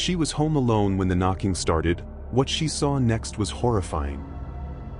she was home alone when the knocking started, what she saw next was horrifying.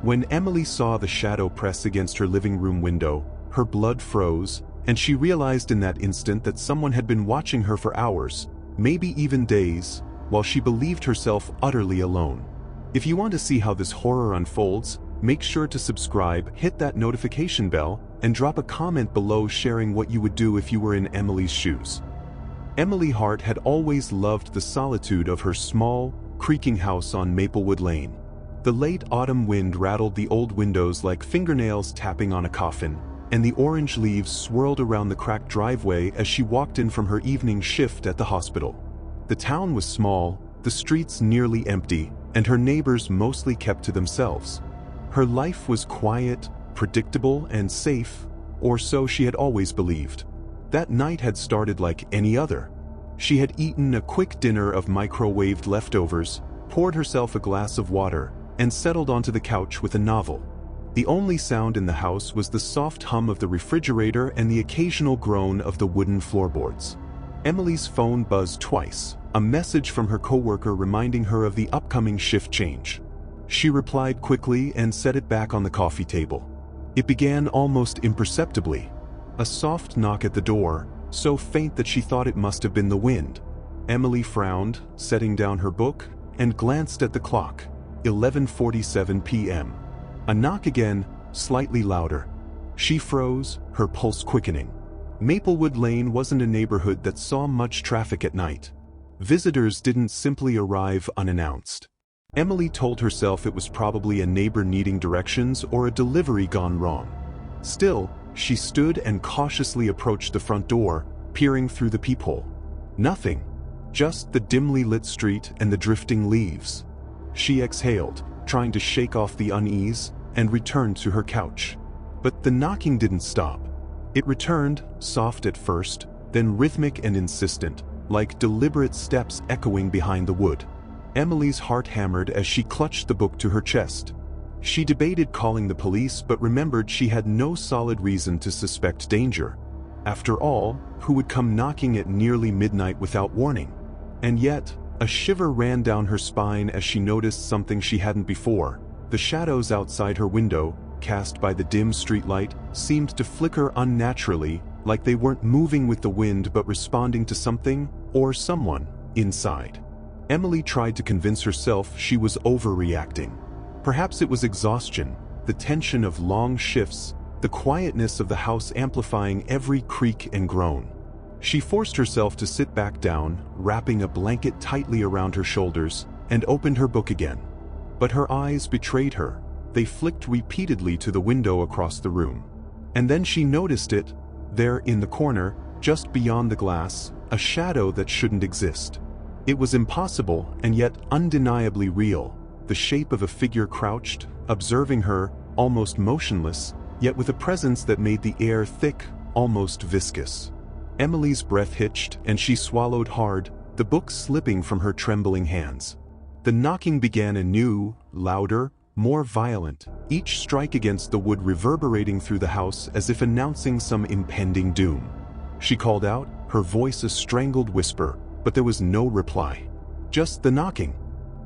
When Emily saw the shadow press against her living room window, her blood froze, and she realized in that instant that someone had been watching her for hours, maybe even days, while she believed herself utterly alone. If you want to see how this horror unfolds, make sure to subscribe, hit that notification bell, and drop a comment below sharing what you would do if you were in Emily's shoes. Emily Hart had always loved the solitude of her small, creaking house on Maplewood Lane. The late autumn wind rattled the old windows like fingernails tapping on a coffin, and the orange leaves swirled around the cracked driveway as she walked in from her evening shift at the hospital. The town was small, the streets nearly empty, and her neighbors mostly kept to themselves. Her life was quiet, predictable, and safe, or so she had always believed. That night had started like any other. She had eaten a quick dinner of microwaved leftovers, poured herself a glass of water, and settled onto the couch with a novel. The only sound in the house was the soft hum of the refrigerator and the occasional groan of the wooden floorboards. Emily's phone buzzed twice, a message from her coworker reminding her of the upcoming shift change. She replied quickly and set it back on the coffee table. It began almost imperceptibly. A soft knock at the door, so faint that she thought it must have been the wind. Emily frowned, setting down her book, and glanced at the clock. 11:47 p.m. A knock again, slightly louder. She froze, her pulse quickening. Maplewood Lane wasn't a neighborhood that saw much traffic at night. Visitors didn't simply arrive unannounced. Emily told herself it was probably a neighbor needing directions or a delivery gone wrong. Still, she stood and cautiously approached the front door, peering through the peephole. Nothing. Just the dimly lit street and the drifting leaves. She exhaled, trying to shake off the unease, and returned to her couch. But the knocking didn't stop. It returned, soft at first, then rhythmic and insistent, like deliberate steps echoing behind the wood. Emily's heart hammered as she clutched the book to her chest. She debated calling the police but remembered she had no solid reason to suspect danger. After all, who would come knocking at nearly midnight without warning? And yet, a shiver ran down her spine as she noticed something she hadn't before. The shadows outside her window, cast by the dim streetlight, seemed to flicker unnaturally, like they weren't moving with the wind but responding to something, or someone, inside. Emily tried to convince herself she was overreacting. Perhaps it was exhaustion, the tension of long shifts, the quietness of the house amplifying every creak and groan. She forced herself to sit back down, wrapping a blanket tightly around her shoulders, and opened her book again. But her eyes betrayed her. They flicked repeatedly to the window across the room. And then she noticed it, there in the corner, just beyond the glass, a shadow that shouldn't exist. It was impossible and yet undeniably real, the shape of a figure crouched, observing her, almost motionless, yet with a presence that made the air thick, almost viscous. Emily's breath hitched and she swallowed hard, the book slipping from her trembling hands. The knocking began anew, louder, more violent, each strike against the wood reverberating through the house as if announcing some impending doom. She called out, her voice a strangled whisper, but there was no reply. Just the knocking.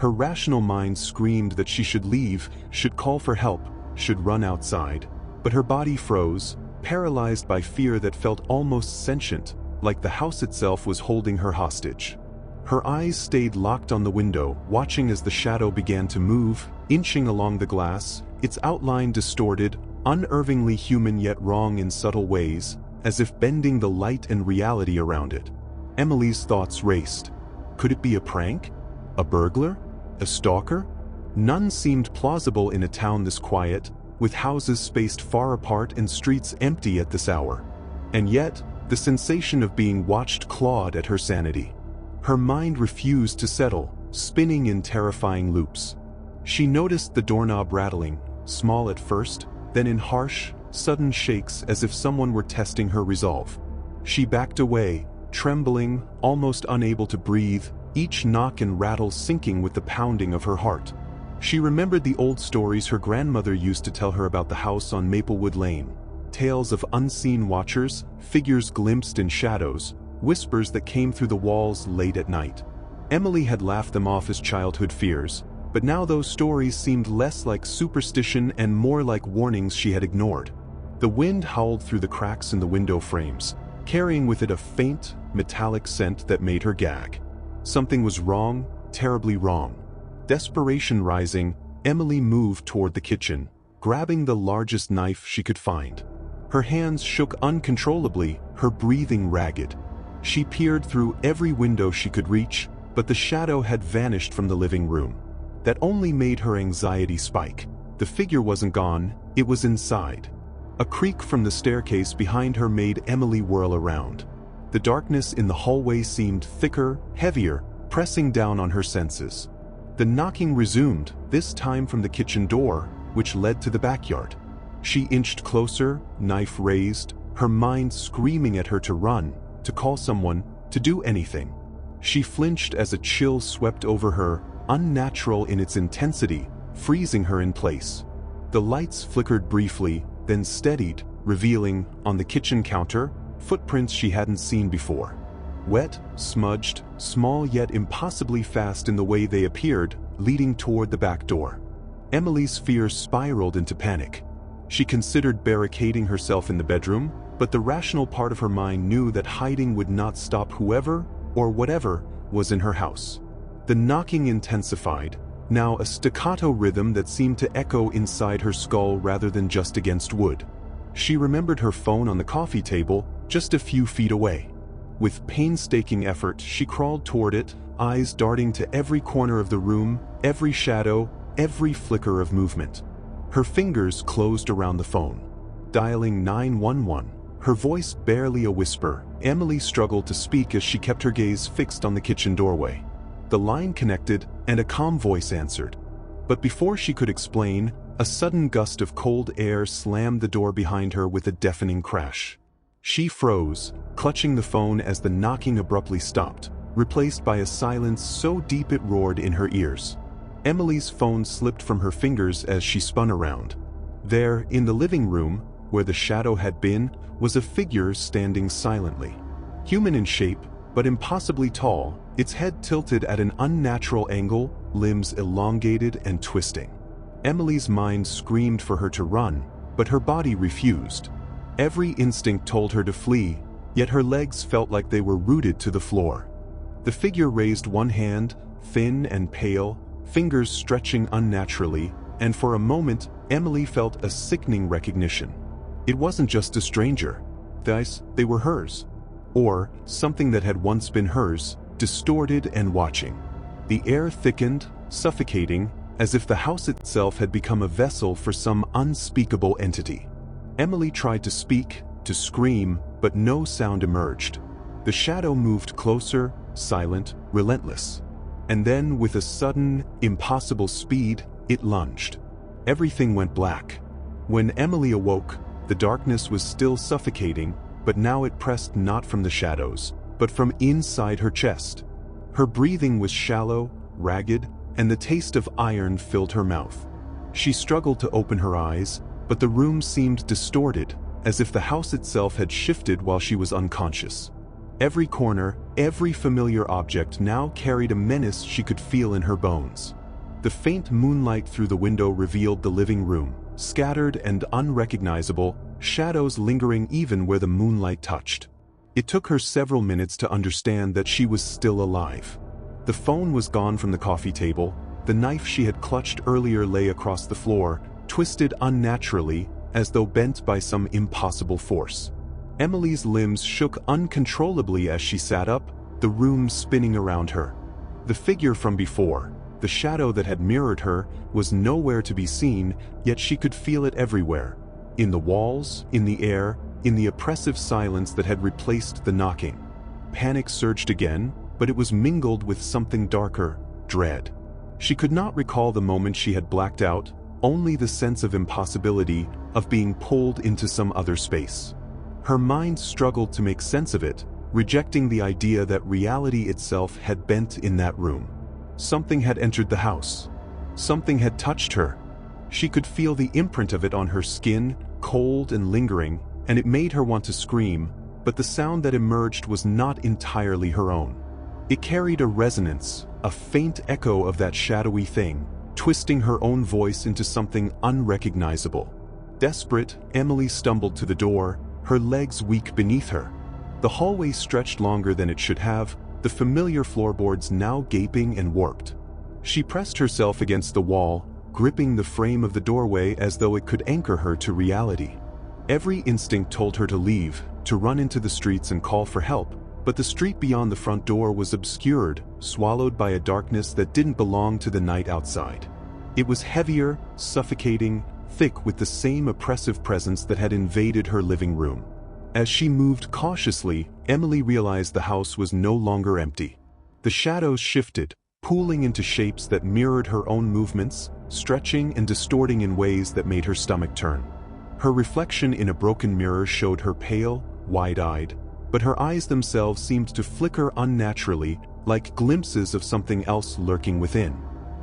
Her rational mind screamed that she should leave, should call for help, should run outside. But her body froze, paralyzed by fear that felt almost sentient, like the house itself was holding her hostage. Her eyes stayed locked on the window, watching as the shadow began to move, inching along the glass, its outline distorted, unnervingly human yet wrong in subtle ways, as if bending the light and reality around it. Emily's thoughts raced. Could it be a prank? A burglar? A stalker? None seemed plausible in a town this quiet, with houses spaced far apart and streets empty at this hour. And yet, the sensation of being watched clawed at her sanity. Her mind refused to settle, spinning in terrifying loops. She noticed the doorknob rattling, small at first, then in harsh, sudden shakes as if someone were testing her resolve. She backed away, trembling, almost unable to breathe, each knock and rattle syncing with the pounding of her heart. She remembered the old stories her grandmother used to tell her about the house on Maplewood Lane. Tales of unseen watchers, figures glimpsed in shadows, whispers that came through the walls late at night. Emily had laughed them off as childhood fears, but now those stories seemed less like superstition and more like warnings she had ignored. The wind howled through the cracks in the window frames, carrying with it a faint, metallic scent that made her gag. Something was wrong, terribly wrong. Desperation rising, Emily moved toward the kitchen, grabbing the largest knife she could find. Her hands shook uncontrollably, her breathing ragged. She peered through every window she could reach, but the shadow had vanished from the living room. That only made her anxiety spike. The figure wasn't gone, it was inside. A creak from the staircase behind her made Emily whirl around. The darkness in the hallway seemed thicker, heavier, pressing down on her senses. The knocking resumed, this time from the kitchen door, which led to the backyard. She inched closer, knife raised, her mind screaming at her to run, to call someone, to do anything. She flinched as a chill swept over her, unnatural in its intensity, freezing her in place. The lights flickered briefly, then steadied, revealing, on the kitchen counter, footprints she hadn't seen before. Wet, smudged, small yet impossibly fast in the way they appeared, leading toward the back door. Emily's fears spiraled into panic. She considered barricading herself in the bedroom, but the rational part of her mind knew that hiding would not stop whoever, or whatever, was in her house. The knocking intensified, now a staccato rhythm that seemed to echo inside her skull rather than just against wood. She remembered her phone on the coffee table, just a few feet away. With painstaking effort, she crawled toward it, eyes darting to every corner of the room, every shadow, every flicker of movement. Her fingers closed around the phone. Dialing 911, her voice barely a whisper, Emily struggled to speak as she kept her gaze fixed on the kitchen doorway. The line connected, and a calm voice answered. But before she could explain, a sudden gust of cold air slammed the door behind her with a deafening crash. She froze, clutching the phone as the knocking abruptly stopped, replaced by a silence so deep it roared in her ears. Emily's phone slipped from her fingers as she spun around. There, in the living room, where the shadow had been, was a figure standing silently. Human in shape, but impossibly tall, its head tilted at an unnatural angle, limbs elongated and twisting. Emily's mind screamed for her to run, but her body refused. Every instinct told her to flee, yet her legs felt like they were rooted to the floor. The figure raised one hand, thin and pale, fingers stretching unnaturally, and for a moment, Emily felt a sickening recognition. It wasn't just a stranger. They were hers. Or something that had once been hers, distorted and watching. The air thickened, suffocating, as if the house itself had become a vessel for some unspeakable entity. Emily tried to speak, to scream, but no sound emerged. The shadow moved closer, silent, relentless. And then, with a sudden, impossible speed, it lunged. Everything went black. When Emily awoke, the darkness was still suffocating, but now it pressed not from the shadows, but from inside her chest. Her breathing was shallow, ragged, and the taste of iron filled her mouth. She struggled to open her eyes, but the room seemed distorted, as if the house itself had shifted while she was unconscious. Every corner, every familiar object now carried a menace she could feel in her bones. The faint moonlight through the window revealed the living room, scattered and unrecognizable, shadows lingering even where the moonlight touched. It took her several minutes to understand that she was still alive. The phone was gone from the coffee table, the knife she had clutched earlier lay across the floor, twisted unnaturally, as though bent by some impossible force. Emily's limbs shook uncontrollably as she sat up, the room spinning around her. The figure from before, the shadow that had mirrored her, was nowhere to be seen, yet she could feel it everywhere. In the walls, in the air, in the oppressive silence that had replaced the knocking. Panic surged again, but it was mingled with something darker, dread. She could not recall the moment she had blacked out, only the sense of impossibility, of being pulled into some other space. Her mind struggled to make sense of it, rejecting the idea that reality itself had bent in that room. Something had entered the house. Something had touched her. She could feel the imprint of it on her skin, cold and lingering, and it made her want to scream, but the sound that emerged was not entirely her own. It carried a resonance, a faint echo of that shadowy thing, twisting her own voice into something unrecognizable. Desperate, Emily stumbled to the door, her legs weak beneath her. The hallway stretched longer than it should have, the familiar floorboards now gaping and warped. She pressed herself against the wall, gripping the frame of the doorway as though it could anchor her to reality. Every instinct told her to leave, to run into the streets and call for help, but the street beyond the front door was obscured, swallowed by a darkness that didn't belong to the night outside. It was heavier, suffocating, thick with the same oppressive presence that had invaded her living room. As she moved cautiously, Emily realized the house was no longer empty. The shadows shifted, pooling into shapes that mirrored her own movements, stretching and distorting in ways that made her stomach turn. Her reflection in a broken mirror showed her pale, wide-eyed, but her eyes themselves seemed to flicker unnaturally, like glimpses of something else lurking within.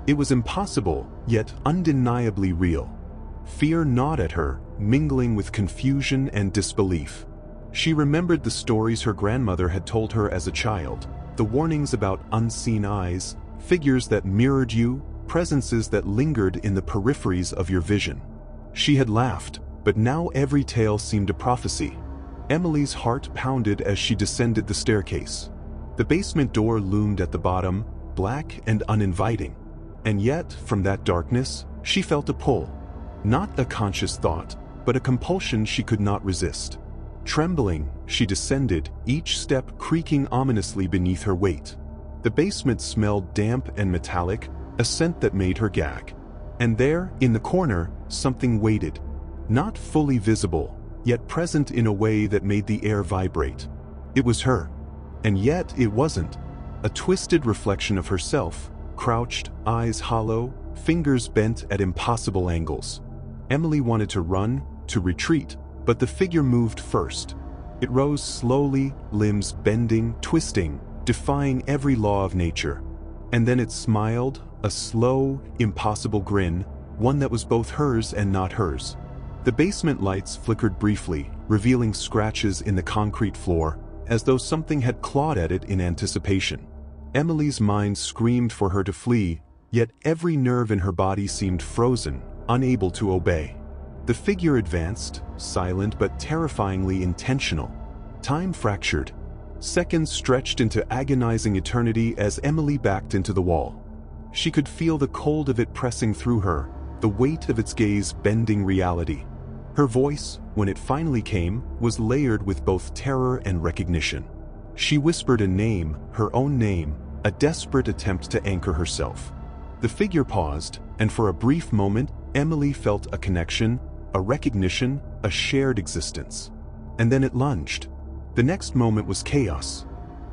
It was impossible, yet undeniably real. Fear gnawed at her, mingling with confusion and disbelief. She remembered the stories her grandmother had told her as a child, the warnings about unseen eyes, figures that mirrored you, presences that lingered in the peripheries of your vision. She had laughed, but now every tale seemed a prophecy. Emily's heart pounded as she descended the staircase. The basement door loomed at the bottom, black and uninviting. And yet, from that darkness, she felt a pull. Not a conscious thought, but a compulsion she could not resist. Trembling, she descended, each step creaking ominously beneath her weight. The basement smelled damp and metallic, a scent that made her gag. And there, in the corner, something waited. Not fully visible, yet present in a way that made the air vibrate. It was her. And yet it wasn't. A twisted reflection of herself, crouched, eyes hollow, fingers bent at impossible angles. Emily wanted to run, to retreat, but the figure moved first. It rose slowly, limbs bending, twisting, defying every law of nature. And then it smiled, a slow, impossible grin, one that was both hers and not hers. The basement lights flickered briefly, revealing scratches in the concrete floor, as though something had clawed at it in anticipation. Emily's mind screamed for her to flee, yet every nerve in her body seemed frozen, unable to obey. The figure advanced, silent but terrifyingly intentional. Time fractured. Seconds stretched into agonizing eternity as Emily backed into the wall. She could feel the cold of it pressing through her, the weight of its gaze bending reality. Her voice, when it finally came, was layered with both terror and recognition. She whispered a name, her own name, a desperate attempt to anchor herself. The figure paused, and for a brief moment, Emily felt a connection, a recognition, a shared existence. And then it lunged. The next moment was chaos.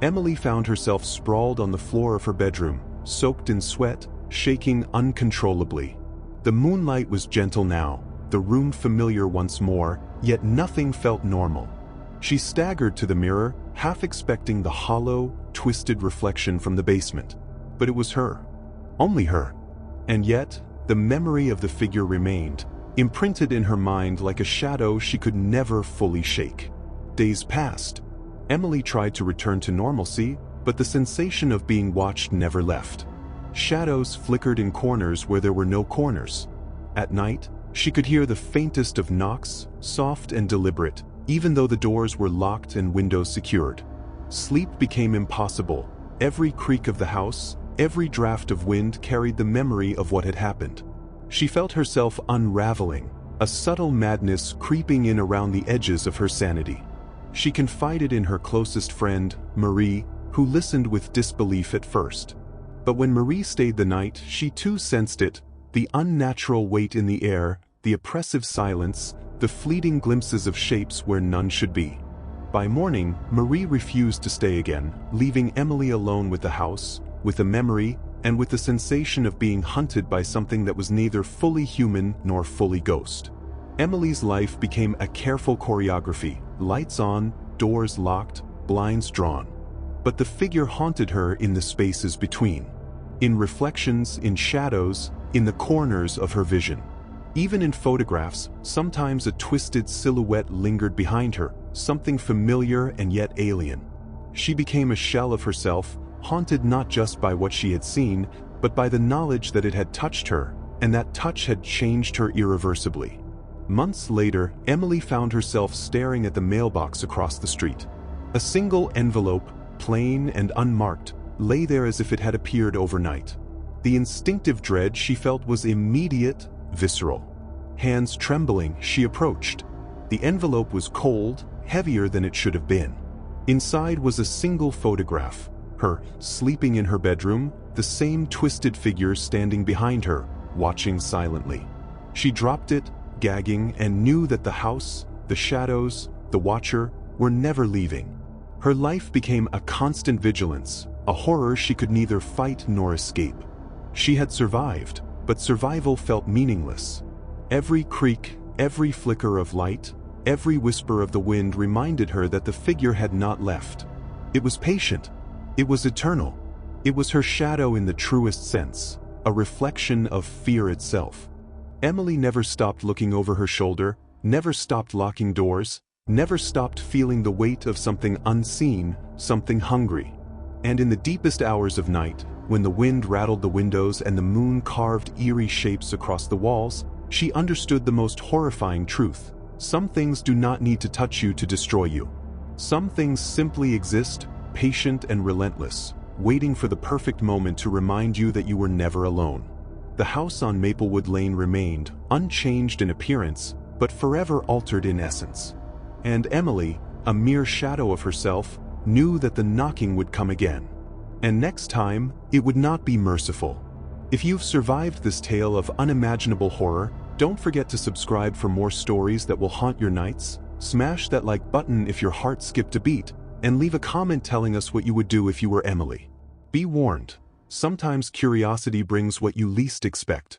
Emily found herself sprawled on the floor of her bedroom, soaked in sweat, shaking uncontrollably. The moonlight was gentle now, the room familiar once more, yet nothing felt normal. She staggered to the mirror, half expecting the hollow, twisted reflection from the basement. But it was her. Only her. And yet, the memory of the figure remained, imprinted in her mind like a shadow she could never fully shake. Days passed. Emily tried to return to normalcy, but the sensation of being watched never left. Shadows flickered in corners where there were no corners. At night, she could hear the faintest of knocks, soft and deliberate, even though the doors were locked and windows secured. Sleep became impossible. Every creak of the house, every draft of wind carried the memory of what had happened. She felt herself unraveling, a subtle madness creeping in around the edges of her sanity. She confided in her closest friend, Marie, who listened with disbelief at first. But when Marie stayed the night, she too sensed it, the unnatural weight in the air, the oppressive silence, the fleeting glimpses of shapes where none should be. By morning, Marie refused to stay again, leaving Emily alone with the house, with the memory, and with the sensation of being hunted by something that was neither fully human nor fully ghost. Emily's life became a careful choreography, lights on, doors locked, blinds drawn. But the figure haunted her in the spaces between. In reflections, in shadows, in the corners of her vision. Even in photographs, sometimes a twisted silhouette lingered behind her, something familiar and yet alien. She became a shell of herself, haunted not just by what she had seen, but by the knowledge that it had touched her, and that touch had changed her irreversibly. Months later, Emily found herself staring at the mailbox across the street. A single envelope, plain and unmarked, lay there as if it had appeared overnight. The instinctive dread she felt was immediate, visceral. Hands trembling, she approached. The envelope was cold, heavier than it should have been. Inside was a single photograph, her, sleeping in her bedroom, the same twisted figure standing behind her, watching silently. She dropped it, gagging, and knew that the house, the shadows, the watcher, were never leaving. Her life became a constant vigilance, a horror she could neither fight nor escape. She had survived, but survival felt meaningless. Every creak, every flicker of light, every whisper of the wind reminded her that the figure had not left. It was patient. It was eternal. It was her shadow in the truest sense, a reflection of fear itself. Emily never stopped looking over her shoulder, never stopped locking doors, never stopped feeling the weight of something unseen, something hungry. And in the deepest hours of night, when the wind rattled the windows and the moon carved eerie shapes across the walls, she understood the most horrifying truth. Some things do not need to touch you to destroy you. Some things simply exist, patient and relentless, waiting for the perfect moment to remind you that you were never alone. The house on Maplewood Lane remained, unchanged in appearance, but forever altered in essence. And Emily, a mere shadow of herself, knew that the knocking would come again. And next time, it would not be merciful. If you've survived this tale of unimaginable horror, don't forget to subscribe for more stories that will haunt your nights, smash that like button if your heart skipped a beat, and leave a comment telling us what you would do if you were Emily. Be warned, sometimes curiosity brings what you least expect.